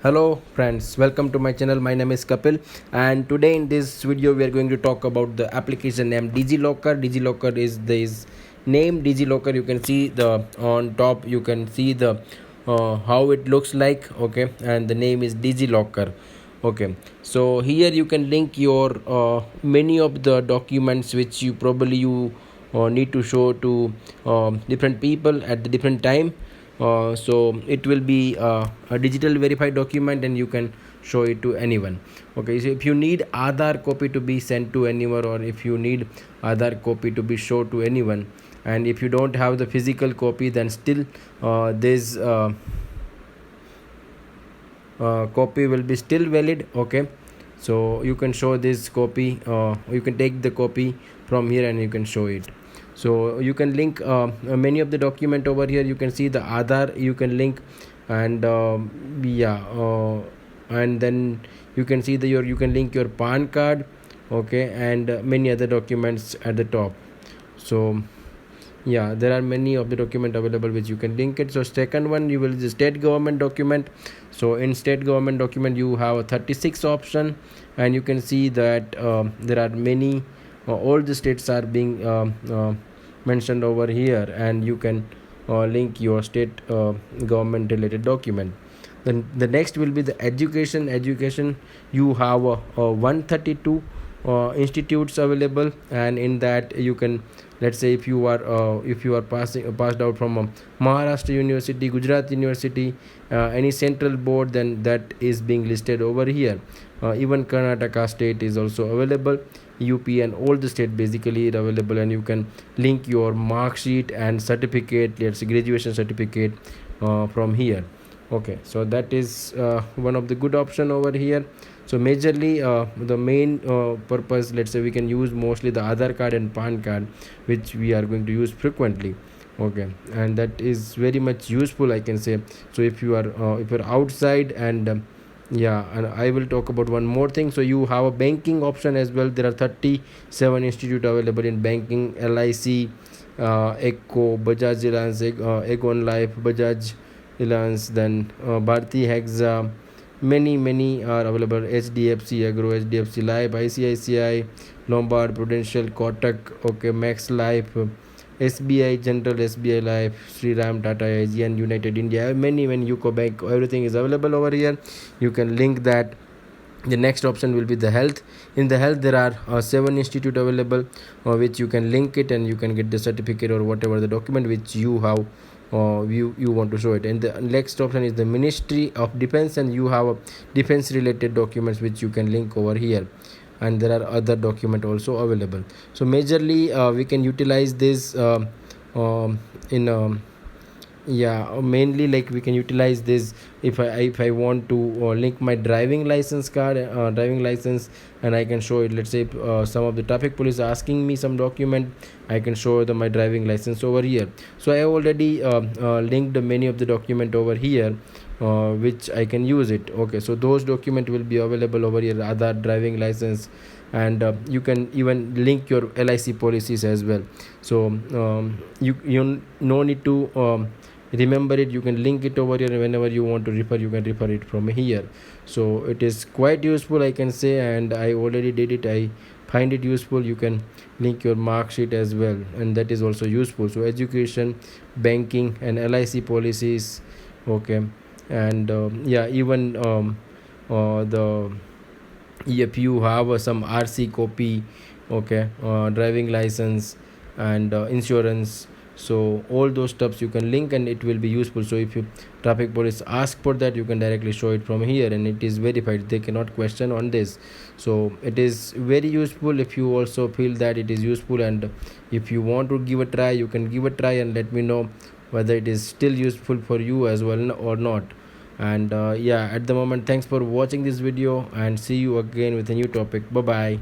Hello friends, welcome to my channel. My name is Kapil, and today in this video we are going to talk about the application name DigiLocker. DigiLocker is this name DigiLocker. You can see the on top. You can see the how it looks like. Okay, and the name is DigiLocker. Okay, so here you can link your many of the documents which you need to show to different people at the different time. So it will be a digital verified document and you can show it to anyone. Okay, so if you need Aadhaar copy to be sent to anyone, or if you need Aadhaar copy to be shown to anyone, and if you don't have the physical copy, then still this copy will be still valid. Okay, so you can show this copy, you can take the copy from here and you can show it. So you can link many of the document over here. You can see the Aadhaar you can link, and and then you can see you can link your PAN card. Okay, and many other documents at the top. So yeah, there are many of the document available which you can link it. So second one, you will the state government document. So in state government document you have a 36 option, and you can see that there are many all the states are being mentioned over here, and you can link your state government related document. Then the next will be the education. You have 132 institutes available, and in that you can, let's say if you are passed out from Maharashtra University, Gujarat University, any central board, then that is being listed over here. Even Karnataka state is also available, UP, and all the state basically are available, and you can link your mark sheet and certificate, let's say graduation certificate, from here. Okay, so that is one of the good option over here. So majorly the main purpose, let's say we can use mostly the Aadhaar card and PAN card, which we are going to use frequently. Okay, and that is very much useful, I can say. So if you're outside, and yeah, and I will talk about one more thing. So you have a banking option as well. There are 37 institute available in banking: LIC, Echo, Bajaj Allianz, Aegon Life, Bajaj Allianz, then Bharti Hexa. Many are available: HDFC Agro, HDFC Life, ICICI, Lombard, Prudential, Kotak, okay, Max Life, SBI General, SBI Life, Sri Ram, Tata AIG, and United India. Many UCO Bank, everything is available over here. You can link that. The next option will be the health. In the health there are 7 institute available, which you can link it, and you can get the certificate or whatever the document which you have, you want to show it. And the next option is the Ministry of Defense, and you have defense related documents which you can link over here, and there are other document also available. So majorly we can utilize this in mainly, like, we can utilize this if I want to link my driving license card, driving license, and I can show it. Let's say some of the traffic police are asking me some document, I can show my driving license over here. So I have already linked many of the document over here, which I can use it. Okay, so those document will be available over here: Aadhaar, driving license, and you can even link your LIC policies as well. So you no need to remember it. You can link it over here, and whenever you want to refer, you can refer it from here. So it is quite useful, I can say, and I already did it. I find it useful. You can link your mark sheet as well, and that is also useful. So education, banking, and LIC policies. Okay, and even the if you have some RC copy, okay, driving license, and insurance, so all those stuffs you can link, and it will be useful. So if you traffic police ask for that, you can directly show it from here, and it is verified. They cannot question on this. So it is very useful. If you also feel that it is useful, and if you want to give a try, you can give a try and let me know whether it is still useful for you as well or not. And at the moment, thanks for watching this video, and see you again with a new topic. Bye bye.